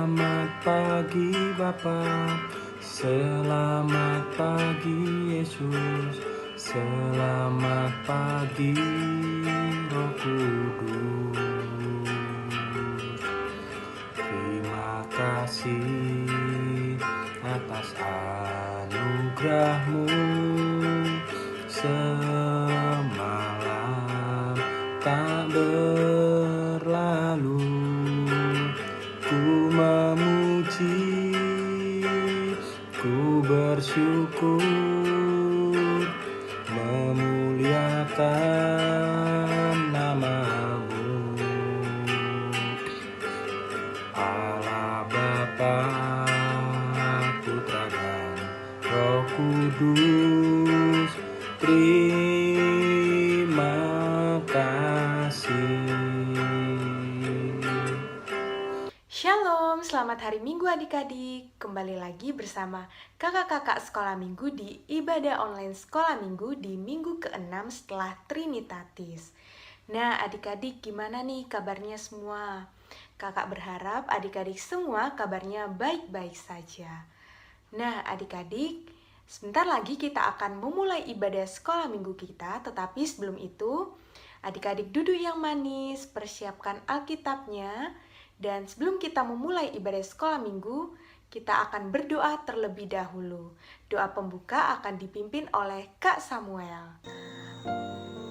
Selamat pagi Bapa, selamat pagi Yesus, selamat pagi Roh Kudus. Terima kasih atas anugerah-Mu semalam tak berlalu. Ku memuji, ku bersyukur, memuliakan nama-Mu. Allah Bapa, Putra dan Roh Kudus, terima kasih. Shalom, selamat hari Minggu adik-adik. Kembali lagi bersama kakak-kakak sekolah minggu di ibadah online sekolah minggu di minggu ke-6 setelah Trinitatis. Nah adik-adik gimana nih kabarnya semua? Kakak berharap adik-adik semua kabarnya baik-baik saja. Nah adik-adik, sebentar lagi kita akan memulai ibadah sekolah minggu kita. Tetapi sebelum itu, adik-adik duduk yang manis, persiapkan Alkitabnya. Dan sebelum kita memulai ibadah sekolah minggu, kita akan berdoa terlebih dahulu. Doa pembuka akan dipimpin oleh Kak Samuel.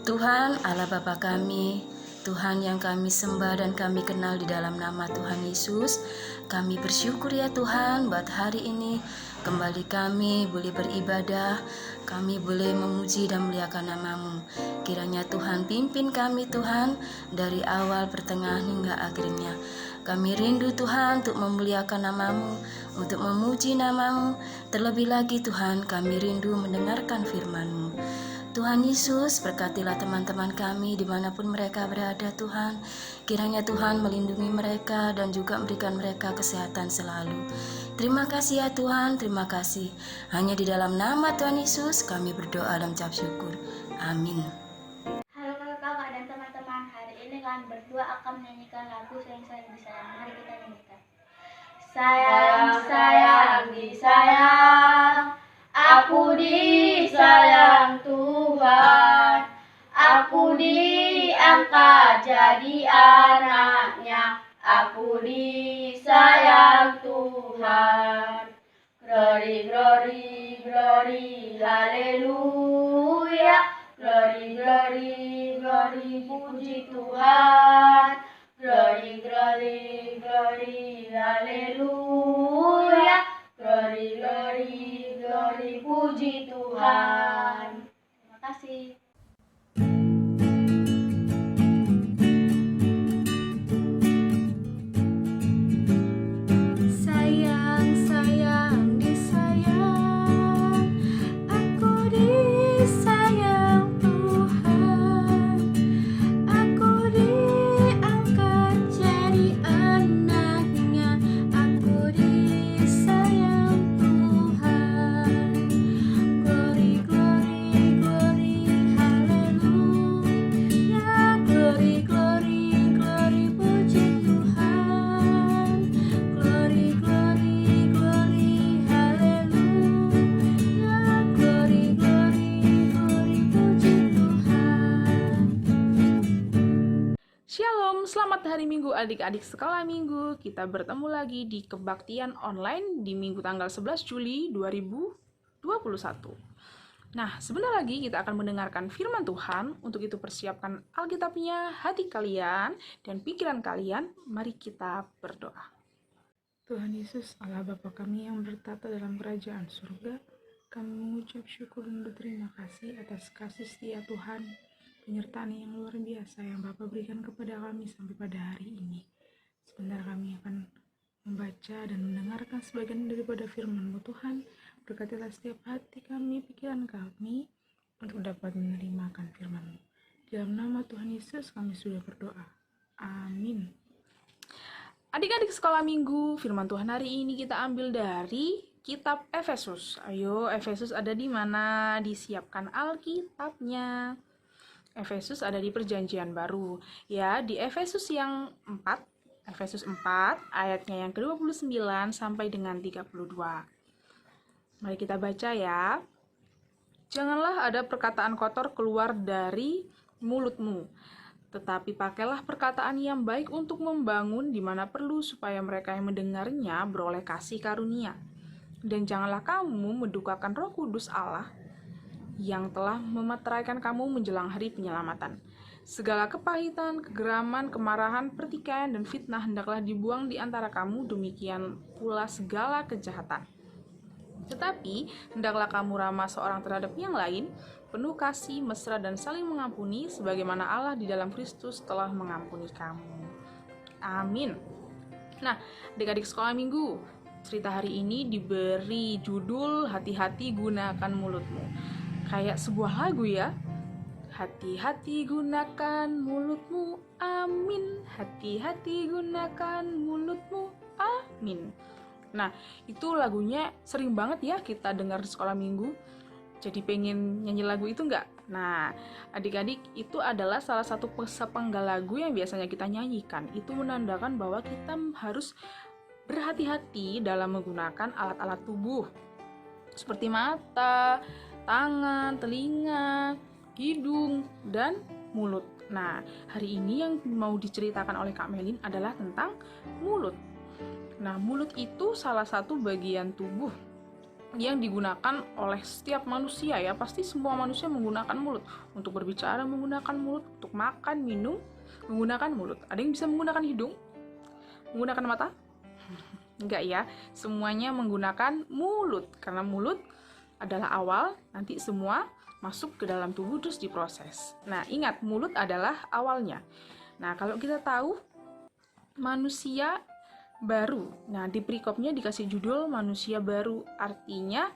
Tuhan Allah Bapa kami, Tuhan yang kami sembah dan kami kenal di dalam nama Tuhan Yesus, kami bersyukur ya Tuhan buat hari ini kembali kami boleh beribadah, kami boleh memuji dan memuliakan nama-Mu. Kiranya Tuhan pimpin kami Tuhan dari awal, pertengahan hingga akhirnya. Kami rindu Tuhan untuk memuliakan nama-Mu, untuk memuji nama-Mu. Terlebih lagi Tuhan kami rindu mendengarkan firman-Mu. Tuhan Yesus, berkatilah teman-teman kami dimanapun mereka berada Tuhan. Kiranya Tuhan melindungi mereka dan juga memberikan mereka kesehatan selalu. Terima kasih ya Tuhan, terima kasih. Hanya di dalam nama Tuhan Yesus kami berdoa dan mengucap syukur. Amin. Halo kakak-kakak dan teman-teman, hari ini kalian berdua akan menyanyikan lagu Sayang-sayang disayang. Mari kita nyanyikan. Sayang-sayang disayang, aku disayang Tuhan, aku diangkat jadi anaknya, aku disayang Tuhan. Glory, glory, glory, haleluya. Glory, glory, glory, puji Tuhan. Glory, glory, glory, haleluya. Glory, glory, glory, puji Tuhan. Terima kasih. Sayang-sayang disayang, aku disayang Tuhan, aku diangkat jadi anaknya, aku disayang Tuhan. Glory, glory, glory, haleluya. Glory, glory, glory, puji Tuhan. Glory, glory, glory, haleluya. Glory, glory, glory, puji Tuhan. Shalom, selamat hari Minggu adik-adik sekolah minggu. Kita bertemu lagi di kebaktian online di Minggu tanggal 11 Juli 2021. Nah, sebentar lagi kita akan mendengarkan firman Tuhan. Untuk itu persiapkan Alkitabnya, hati kalian, dan pikiran kalian. Mari kita berdoa. Tuhan Yesus, Allah Bapa kami yang bertata dalam kerajaan surga, kami mengucap syukur dan berterima kasih atas kasih setia Tuhan, penyertaan yang luar biasa yang Bapa berikan kepada kami sampai pada hari ini. Sebentar kami akan membaca dan mendengarkan sebagian daripada firman-Mu Tuhan. Berkatilah setiap hati kami, pikiran kami, untuk dapat menerimakan firman-Mu. Dalam nama Tuhan Yesus kami sudah berdoa. Amin. Adik-adik sekolah minggu, firman Tuhan hari ini kita ambil dari kitab Efesus. Ayo, Efesus ada di mana? Disiapkan Alkitabnya. Efesus ada di Perjanjian Baru. Ya, di Efesus yang 4 Efesus 4 ayatnya yang ke-29 sampai dengan 32. Mari kita baca ya. Janganlah ada perkataan kotor keluar dari mulutmu, tetapi pakailah perkataan yang baik untuk membangun di mana perlu supaya mereka yang mendengarnya beroleh kasih karunia. Dan janganlah kamu mendukakan Roh Kudus Allah yang telah memeteraikan kamu menjelang hari penyelamatan. Segala kepahitan, kegeraman, kemarahan, pertikaian, dan fitnah hendaklah dibuang di antara kamu, demikian pula segala kejahatan. Tetapi, hendaklah kamu ramah seorang terhadap yang lain, penuh kasih, mesra, dan saling mengampuni, sebagaimana Allah di dalam Kristus telah mengampuni kamu. Amin. Nah, adik-adik sekolah minggu, cerita hari ini diberi judul Hati-hati gunakan mulutmu. Kayak sebuah lagu ya. Hati-hati gunakan mulutmu, amin. Hati-hati gunakan mulutmu, amin. Nah, itu lagunya sering banget ya kita dengar di sekolah minggu. Jadi pengen nyanyi lagu itu nggak? Nah, adik-adik, itu adalah salah satu sepenggal lagu yang biasanya kita nyanyikan. Itu menandakan bahwa kita harus berhati-hati dalam menggunakan alat-alat tubuh. Seperti mata, tangan, telinga, hidung, dan mulut. Nah, hari ini yang mau diceritakan oleh Kak Melin adalah tentang mulut. Nah, mulut itu salah satu bagian tubuh yang digunakan oleh setiap manusia ya. Pasti semua manusia menggunakan mulut. Untuk berbicara menggunakan mulut, untuk makan, minum menggunakan mulut. Ada yang bisa menggunakan hidung? Menggunakan mata? Enggak ya, semuanya menggunakan mulut. Karena mulut adalah awal, nanti semua masuk ke dalam tubuh terus diproses. Nah, ingat, mulut adalah awalnya. Nah, kalau kita tahu manusia baru. Nah, di perikopnya dikasih judul manusia baru. Artinya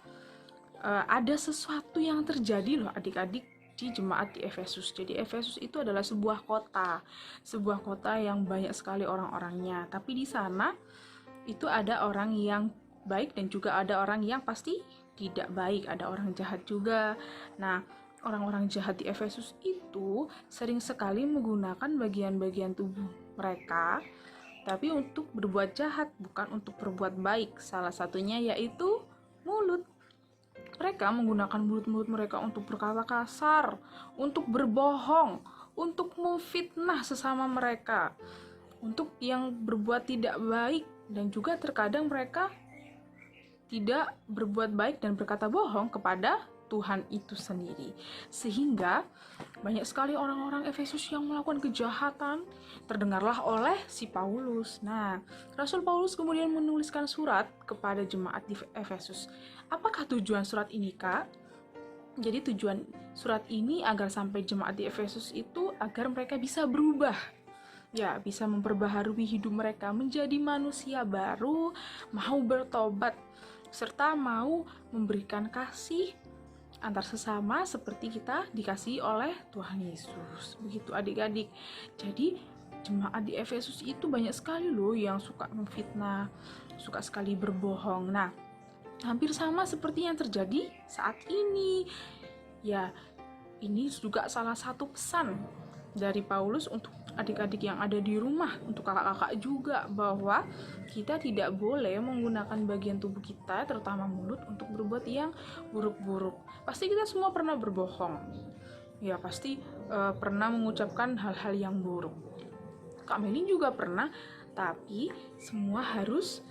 ada sesuatu yang terjadi loh adik-adik di jemaat di Efesus. Jadi Efesus itu adalah sebuah kota. Sebuah kota yang banyak sekali orang-orangnya. Tapi di sana itu ada orang yang baik dan juga ada orang yang pasti tidak baik, ada orang jahat juga. Nah, orang-orang jahat di Efesus itu sering sekali menggunakan bagian-bagian tubuh mereka, tapi untuk berbuat jahat, bukan untuk berbuat baik. Salah satunya yaitu mulut. Mereka menggunakan mulut-mulut mereka untuk berkata kasar, untuk berbohong, untuk memfitnah sesama mereka, untuk yang berbuat tidak baik, dan juga terkadang mereka tidak berbuat baik dan berkata bohong kepada Tuhan itu sendiri. Sehingga banyak sekali orang-orang Efesus yang melakukan kejahatan terdengarlah oleh si Paulus. Nah, Rasul Paulus kemudian menuliskan surat kepada jemaat di Efesus. Apakah tujuan surat ini, Kak? Jadi tujuan surat ini agar sampai jemaat di Efesus itu agar mereka bisa berubah. Ya, bisa memperbaharui hidup mereka menjadi manusia baru, mau bertobat, serta mau memberikan kasih antar sesama seperti kita dikasihi oleh Tuhan Yesus. Begitu adik-adik. Jadi jemaat di Efesus itu banyak sekali loh yang suka memfitnah, suka sekali berbohong. Nah, hampir sama seperti yang terjadi saat ini. Ya, ini juga salah satu pesan dari Paulus untuk adik-adik yang ada di rumah, untuk kakak-kakak juga, bahwa kita tidak boleh menggunakan bagian tubuh kita, terutama mulut, untuk berbuat yang buruk-buruk. Pasti kita semua pernah berbohong. Ya, pasti pernah mengucapkan hal-hal yang buruk. Kak Melin juga pernah, tapi semua harus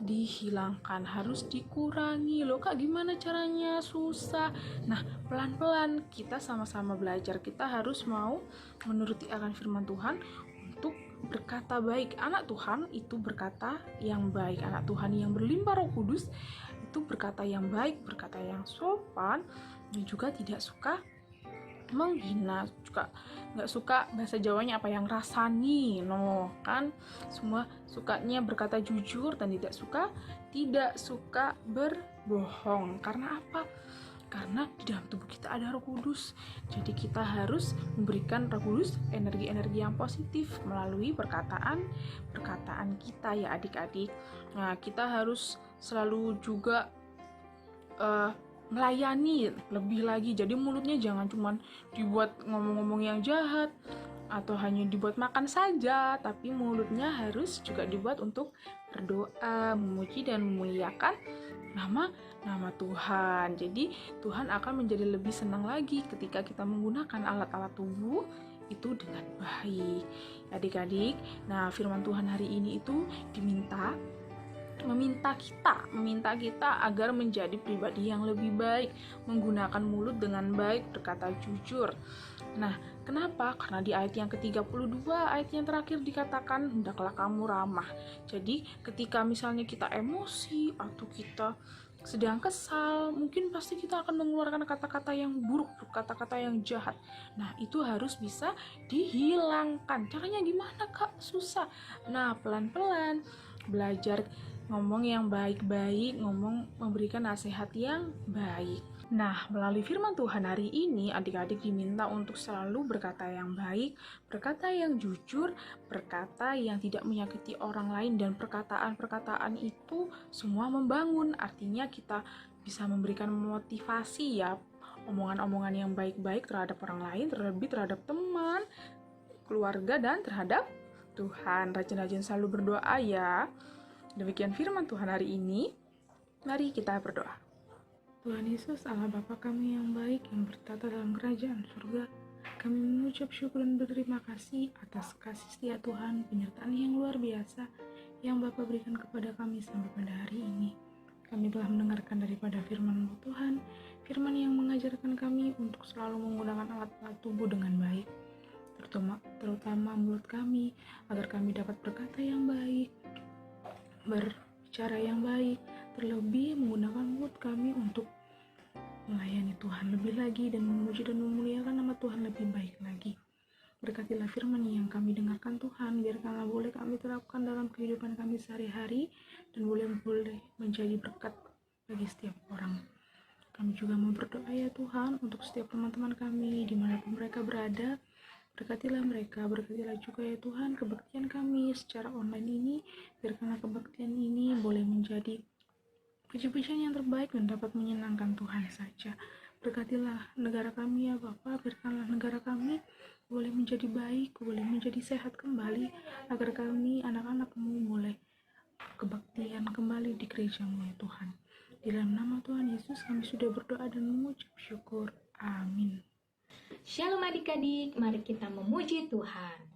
dihilangkan, harus dikurangi loh. Kak, gimana caranya? Susah. Nah, pelan-pelan kita sama-sama belajar. Kita harus mau menuruti akan firman Tuhan untuk berkata baik. Anak Tuhan itu berkata yang baik. Anak Tuhan yang berlimpah Roh Kudus itu berkata yang baik, berkata yang sopan, dan juga tidak suka menghina, juga nggak suka bahasa Jawanya apa yang rasani, no kan, semua sukanya berkata jujur dan tidak suka berbohong. Karena apa? Karena di dalam tubuh kita ada Roh Kudus. Jadi kita harus memberikan Roh Kudus energi-energi yang positif melalui perkataan kita ya adik-adik. Nah, kita harus selalu juga melayani lebih lagi. Jadi mulutnya jangan cuma dibuat ngomong-ngomong yang jahat atau hanya dibuat makan saja, tapi mulutnya harus juga dibuat untuk berdoa, memuji dan memuliakan nama Tuhan. Jadi Tuhan akan menjadi lebih senang lagi ketika kita menggunakan alat-alat tubuh itu dengan baik. Adik-adik, nah firman Tuhan hari ini itu meminta kita agar menjadi pribadi yang lebih baik, menggunakan mulut dengan baik, berkata jujur. Nah, kenapa? Karena di ayat yang ke-32, ayat yang terakhir dikatakan, hendaklah kamu ramah. Jadi, ketika misalnya kita emosi atau kita sedang kesal, mungkin pasti kita akan mengeluarkan kata-kata yang buruk, kata-kata yang jahat. Nah, itu harus bisa dihilangkan. Caranya gimana, Kak? Susah. Nah, pelan-pelan belajar ngomong yang baik-baik, memberikan nasihat yang baik. Nah, melalui firman Tuhan hari ini, adik-adik diminta untuk selalu berkata yang baik, berkata yang jujur, berkata yang tidak menyakiti orang lain, dan perkataan-perkataan itu semua membangun. Artinya kita bisa memberikan motivasi ya, omongan-omongan yang baik-baik terhadap orang lain, terlebih terhadap teman, keluarga, dan terhadap Tuhan. Rajin-rajin selalu berdoa ya. Demikian firman Tuhan hari ini. Mari kita berdoa. Tuhan Yesus, Allah Bapa kami yang baik, yang bertata dalam kerajaan surga, kami mengucap syukur dan berterima kasih atas kasih setia Tuhan, penyertaan yang luar biasa yang Bapa berikan kepada kami sampai pada hari ini. Kami telah mendengarkan daripada firman Tuhan, firman yang mengajarkan kami untuk selalu menggunakan alat-alat tubuh dengan baik, terutama mulut kami, agar kami dapat berkata yang baik, berbicara yang baik, terlebih menggunakan mulut kami untuk melayani Tuhan lebih lagi dan memuji dan memuliakan nama Tuhan lebih baik lagi. Berkatilah firman yang kami dengarkan Tuhan, biarkanlah boleh kami terapkan dalam kehidupan kami sehari-hari dan boleh menjadi berkat bagi setiap orang. Kami juga mau berdoa ya Tuhan untuk setiap teman-teman kami dimanapun mereka berada. Berkatilah mereka, berkatilah juga ya Tuhan kebaktian kami secara online ini, biarkanlah kebaktian ini boleh menjadi puji-pujian yang terbaik dan dapat menyenangkan Tuhan saja. Berkatilah negara kami ya Bapa, biarkanlah negara kami boleh menjadi baik, boleh menjadi sehat kembali, agar kami anak-anak-Mu boleh kebaktian kembali di gereja-Mu ya Tuhan. Di dalam nama Tuhan Yesus kami sudah berdoa dan mengucap syukur. Amin. Shalom adik-adik, mari kita memuji Tuhan.